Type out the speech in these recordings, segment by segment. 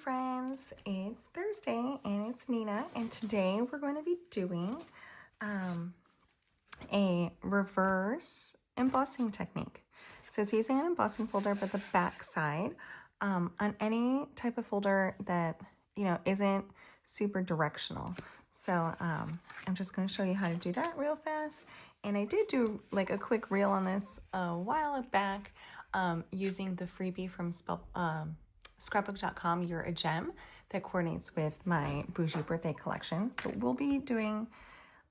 friends, it's Thursday and it's Nina, and today we're going to be doing a reverse embossing technique. So it's using an embossing folder, but the back side on any type of folder that isn't super directional. So I'm just going to show you how to do that real fast. And I did do like a quick reel on this a while back using the freebie from scrapbook.com, You're a Gem, that coordinates with my Bougie birthday collection. But we'll be doing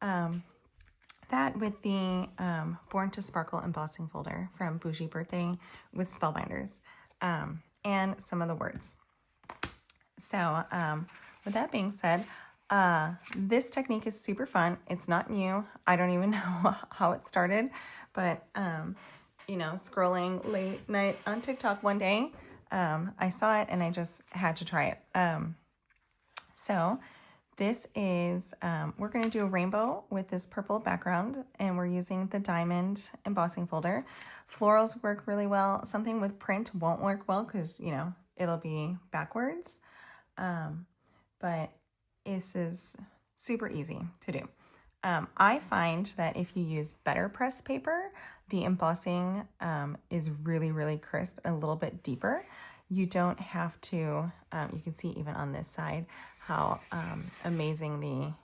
that with the Born to Sparkle embossing folder from Bougie Birthday with spellbinders and some of the words. So with that being said, this technique is super fun. It's not new. I don't even know how it started, but scrolling late night on TikTok one day, I saw it and I just had to try it. So this is, we're going to do a rainbow with this purple background, and we're using the diamond embossing folder. Florals work really well. Something with print won't work well because, it'll be backwards. But this is super easy to do. I find that if you use better press paper, the embossing is really, really crisp, a little bit deeper. You don't have to, you can see even on this side how amazing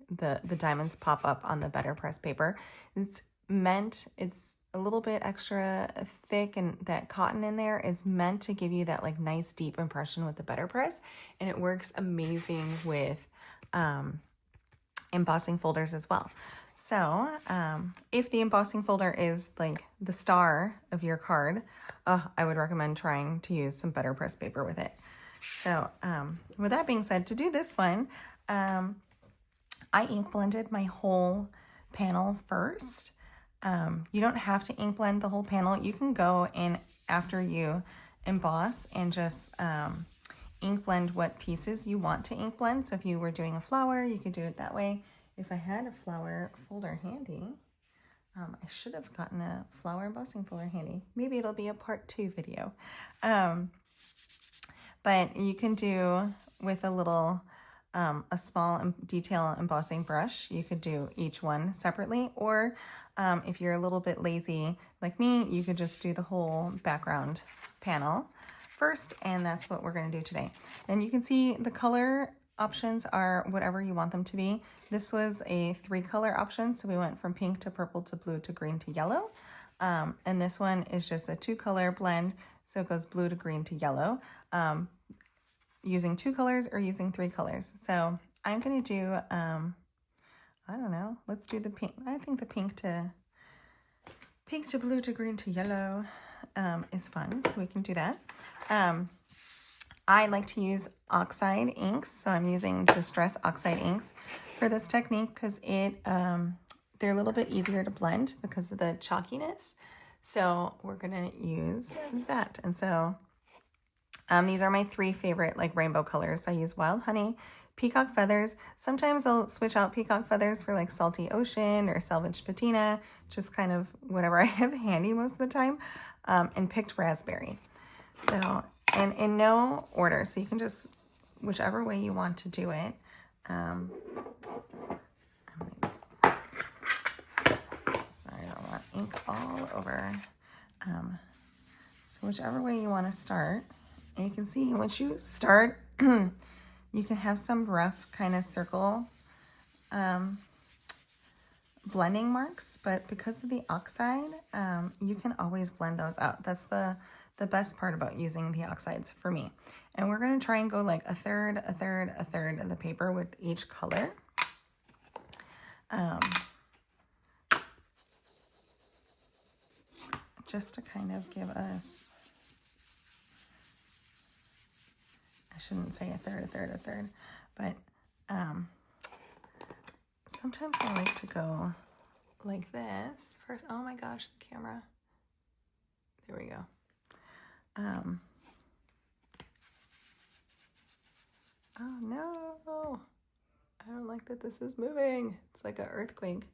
the diamonds pop up on the better press paper. It's a little bit extra thick, and that cotton in there is meant to give you that like nice deep impression with the better press, and it works amazing with embossing folders as well. So if the embossing folder is like the star of your card, I would recommend trying to use some better press paper with it. So with that being said, to do this one, I ink blended my whole panel first. You don't have to ink blend the whole panel. You can go in after you emboss and just ink blend what pieces you want to ink blend. So if you were doing a flower, you could do it that way. If I had a flower folder handy, I should have gotten a flower embossing folder handy. Maybe it'll be a part 2 video. But you can do with a little, a small detail embossing brush, you could do each one separately. Or if you're a little bit lazy like me, you could just do the whole background panel first, and that's what we're going to do today. And you can see the color options are whatever you want them to be. This was a 3-color option, so we went from pink to purple to blue to green to yellow. And this one is just a 2-color blend, so it goes blue to green to yellow, using 2 colors or using 3 colors. So I'm going to do, I don't know, let's do the pink. I think the pink to blue to green to yellow is fun, so we can do that. I like to use oxide inks, so I'm using Distress oxide inks for this technique because they're a little bit easier to blend because of the chalkiness. So we're gonna use that. And so these are my 3 favorite like rainbow colors. I use Wild Honey, Peacock Feathers. Sometimes I'll switch out Peacock Feathers for like Salty Ocean or Selvage Patina, just kind of whatever I have handy most of the time, and Picked Raspberry. So, and in no order, so you can just, whichever way you want to do it. Sorry, I don't want ink all over. So whichever way you want to start, and you can see once you start, you can have some rough kind of circle blending marks, but because of the oxide, you can always blend those out. That's the best part about using the oxides for me. And we're going to try and go like a third of the paper with each color. Just to kind of give us, I shouldn't say a third, but sometimes I like to go like this. First, oh my gosh, the camera. There we go. Oh no, I don't like that this is moving. It's like an earthquake.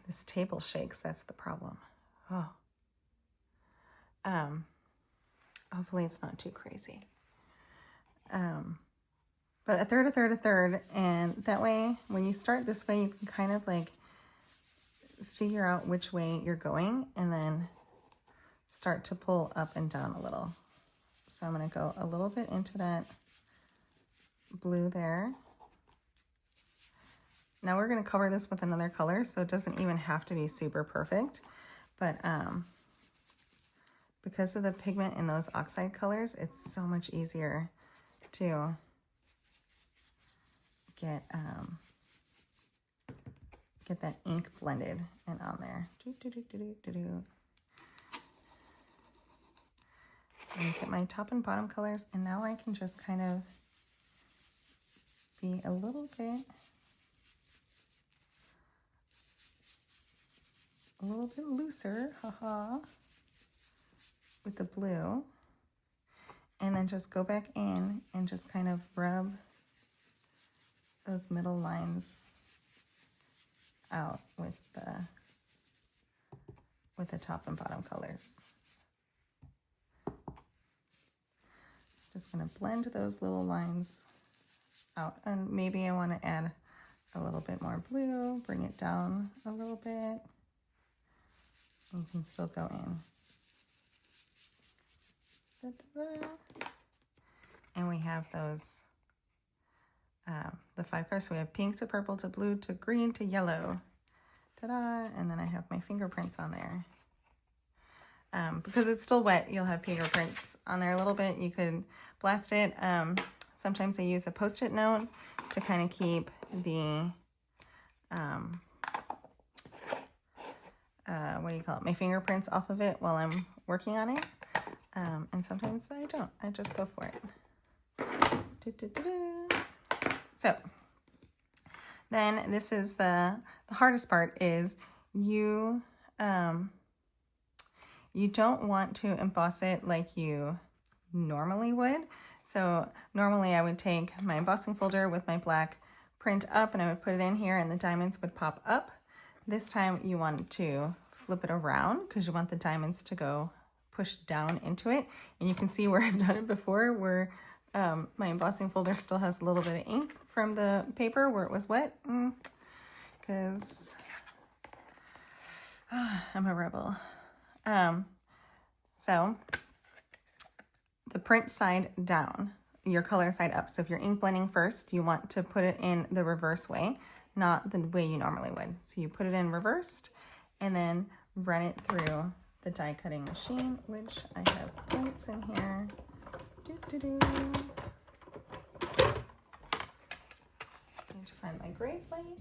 This table shakes, that's the problem. Oh. Hopefully it's not too crazy. But a third, a third, a third, and that way, when you start this way, you can kind of like figure out which way you're going and then start to pull up and down a little. So I'm going to go a little bit into that blue there. Now we're going to cover this with another color, so it doesn't even have to be super perfect, but because of the pigment in those oxide colors, it's so much easier to get that ink blended and on there. And get my top and bottom colors, and now I can just kind of be a little bit looser, haha, with the blue, and then just go back in and just kind of rub those middle lines out with the top and bottom colors. Just gonna blend those little lines out, and maybe I want to add a little bit more blue, bring it down a little bit. You can still go in. Da-da-da. And we have those, the 5 colors. So we have pink to purple to blue to green to yellow. Ta-da! And then I have my fingerprints on there. Because it's still wet, you'll have fingerprints on there a little bit. You could blast it. Sometimes I use a Post-it note to kind of keep the, what do you call it, my fingerprints off of it while I'm working on it. And sometimes I don't. I just go for it. So then this is the hardest part is you don't want to emboss it like you normally would. So normally I would take my embossing folder with my black print up and I would put it in here and the diamonds would pop up. This time you want to flip it around because you want the diamonds to go push down into it. And you can see where I've done it before, where my embossing folder still has a little bit of ink from the paper where it was wet, because I'm a rebel. So the print side down, your color side up. So if you're ink blending first, you want to put it in the reverse way, not the way you normally would. So you put it in reversed and then run it through the die cutting machine, which I have plates in here. I need to find my gray plate.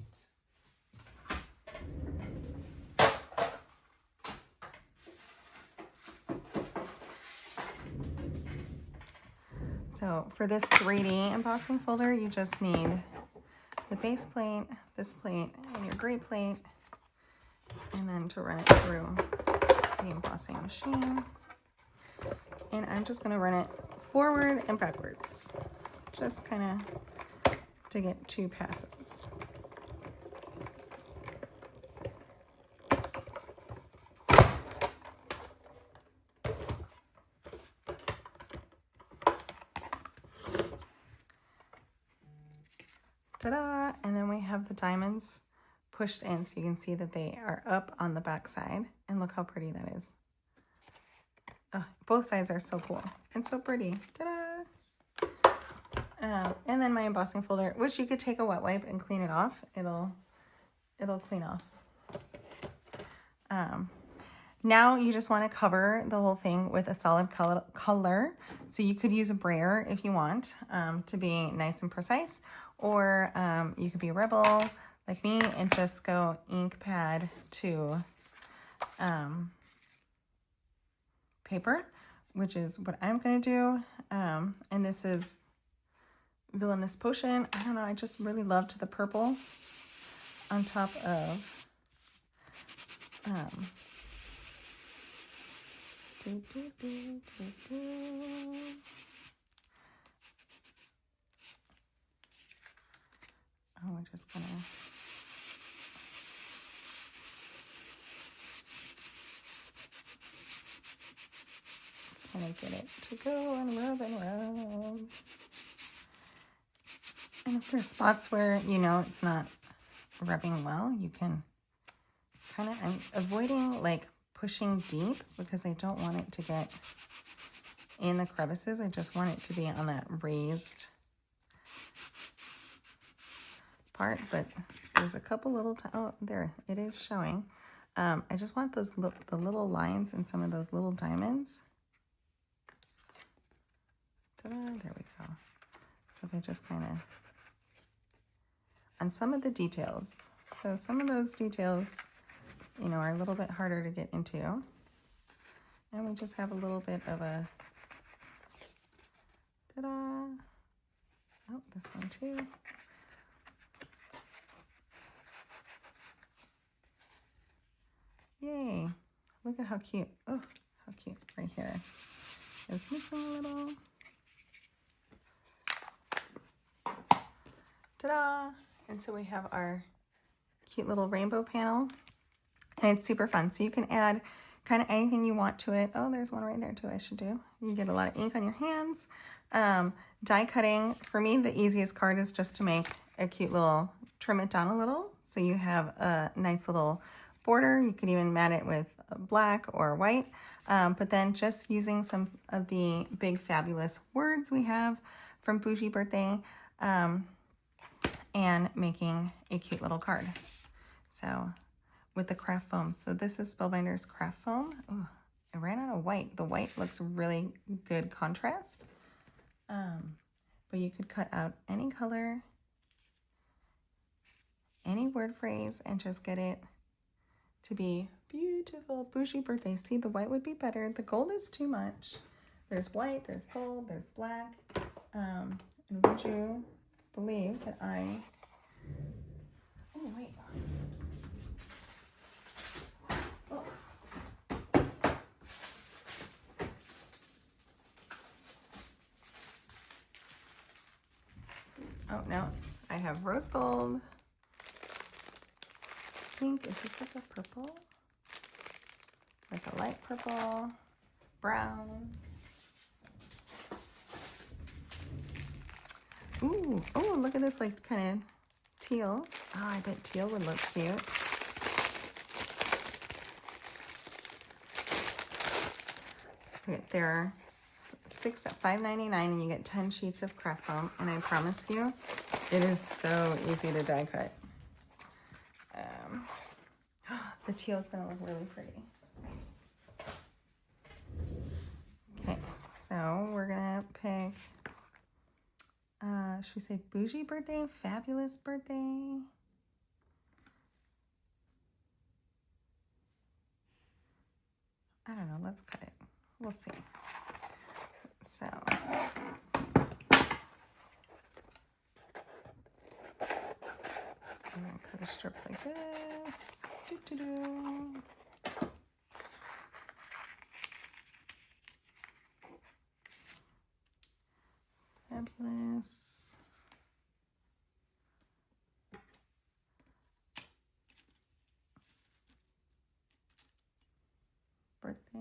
So for this 3D embossing folder, you just need the base plate, this plate, and your gray plate, and then to run it through the embossing machine. And I'm just going to run it forward and backwards, just kind of to get 2 passes. Ta-da! And then we have the diamonds pushed in so you can see that they are up on the back side. And look how pretty that is. Oh, both sides are so cool and so pretty. Ta-da! And then my embossing folder, which you could take a wet wipe and clean it off. It'll clean off. Now you just want to cover the whole thing with a solid color. So you could use a brayer if you want to be nice and precise, or you could be a rebel like me and just go ink pad to paper, which is what I'm going to do. And this is Villainous Potion. I don't know, I just really loved the purple on top of oh, we're just gonna kind of get it to go and rub and rub. And if there's spots where, you know, it's not rubbing well, you can kind of, I'm avoiding like pushing deep because I don't want it to get in the crevices. I just want it to be on that raised part, but there's a couple little, oh, there, it is showing. I just want those the little lines and some of those little diamonds. Ta-da, there we go. So if I just kind of, on some of the details. So some of those details, you know, are a little bit harder to get into. And we just have a little bit of a, ta-da. Oh, this one too. Yay. Look at how cute. Oh, how cute right here. It's missing a little. Ta-da! And so we have our cute little rainbow panel. And it's super fun. So you can add kind of anything you want to it. Oh, there's one right there too I should do. You get a lot of ink on your hands. Die cutting, for me, the easiest card is just to make a cute little, trim it down a little. So you have a nice little border. You could even mat it with black or white. But then just using some of the big fabulous words we have from Bougie Birthday and making a cute little card. So with the craft foam. So this is Spellbinder's craft foam. Ooh, I ran out of white. The white looks really good contrast. But you could cut out any color, any word phrase, and just get it to be beautiful. Bougie Birthday. See, the white would be better. The gold is too much. There's white, there's gold, there's black. And would you believe that oh, wait. Oh. Oh, no. I have rose gold. Pink. Is this like a purple? Like a light purple. Brown. Ooh. Oh, look at this, like, kind of teal. Oh, I bet teal would look cute. Okay, there are 6 at $5.99, and you get 10 sheets of craft foam. And I promise you, it is so easy to die cut. The teal is going to look really pretty. Okay, so we're going to pick, should we say Bougie Birthday? Fabulous Birthday? I don't know, let's cut it. We'll see. So, I'm going to cut a strip like this. Doo-doo-doo. Fabulous. Birthday.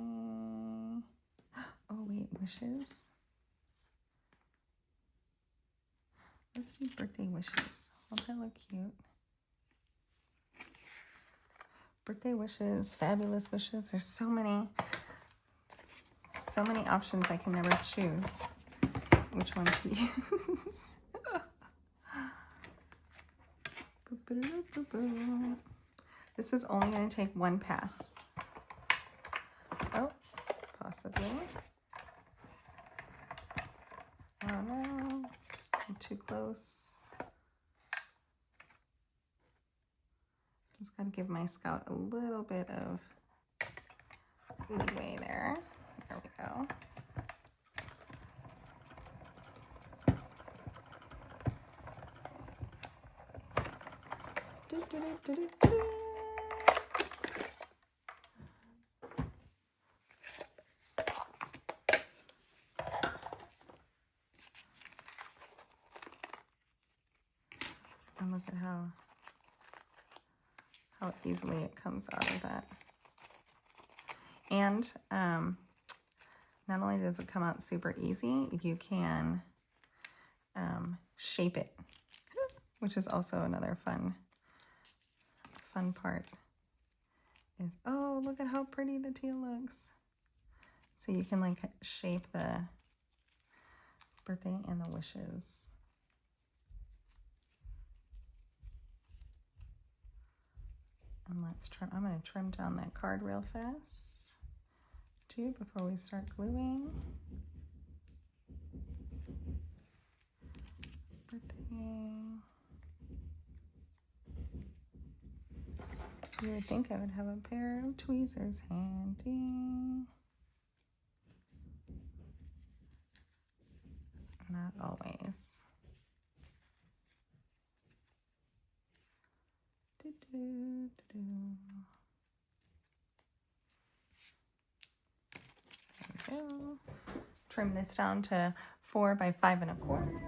Oh, wait, wishes. Let's do birthday wishes. Won't that look cute? Birthday wishes, fabulous wishes. There's so many options. I can never choose which one to use. This is only going to take one pass. Oh, possibly. Oh no, I'm too close. Just gotta give my scout a little bit of leeway there. There we go. And look at how easily it comes out of that. And not only does it come out super easy, you can shape it, which is also another fun part. Is, oh, look at how pretty the teal looks. So you can like shape the birthday and the wishes. And let's trim, I'm going to trim down that card real fast too before we start gluing. Birthday. You would think I would have a pair of tweezers handy. Not always. There we go. Trim this down to 4 by 5 1/4.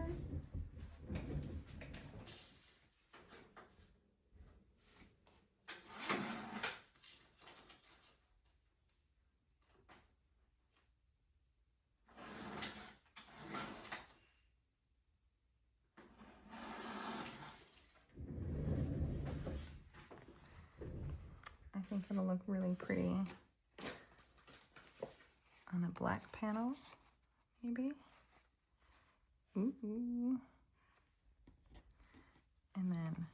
I think it'll look really pretty on a black panel, maybe. Ooh. And then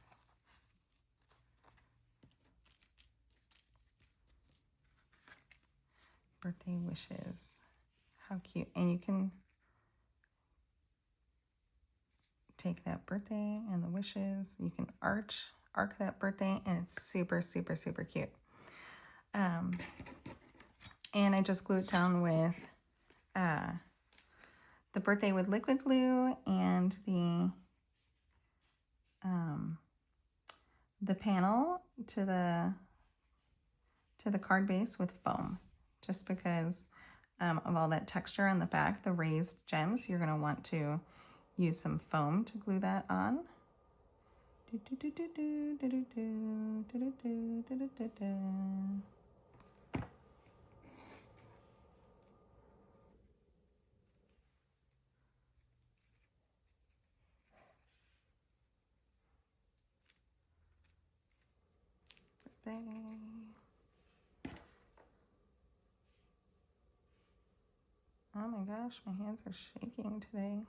birthday wishes. How cute. And you can take that birthday and the wishes. You can arc that birthday, and it's super, super, super cute. And I just glued it down with the birthday with liquid glue and the panel to the card base with foam, just because of all that texture on the back, the raised gems. You're going to want to use some foam to glue that on. Oh my gosh, my hands are shaking today.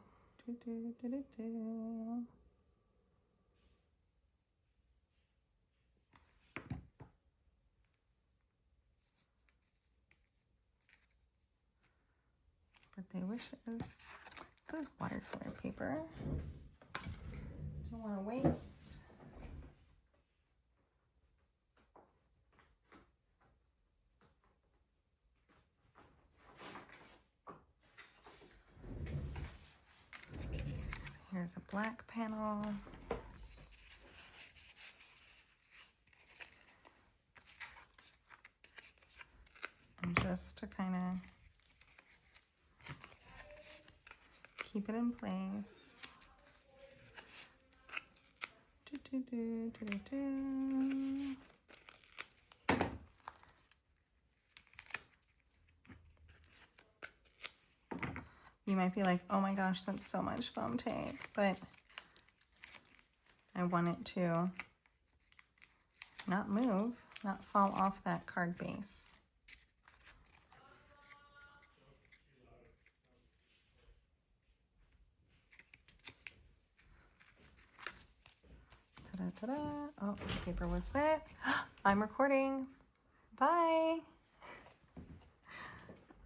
Birthday wishes. This is watercolor paper. Don't want to waste. Here's a black panel. And just to kind of keep it in place. You might be like, oh my gosh, that's so much foam tape, but I want it to not move, not fall off that card base. Ta-da. Oh, the paper was wet. I'm recording. Bye.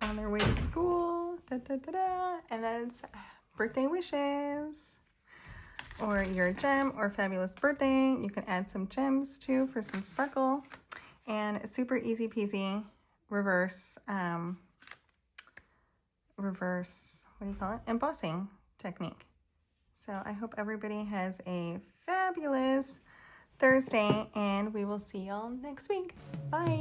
On their way to school. Da-da-da-da. And that's birthday wishes. Or your gem or fabulous birthday. You can add some gems too for some sparkle. And super easy peasy reverse, what do you call it? Embossing technique. So I hope everybody has a fabulous Thursday, and we will see y'all next week. Bye.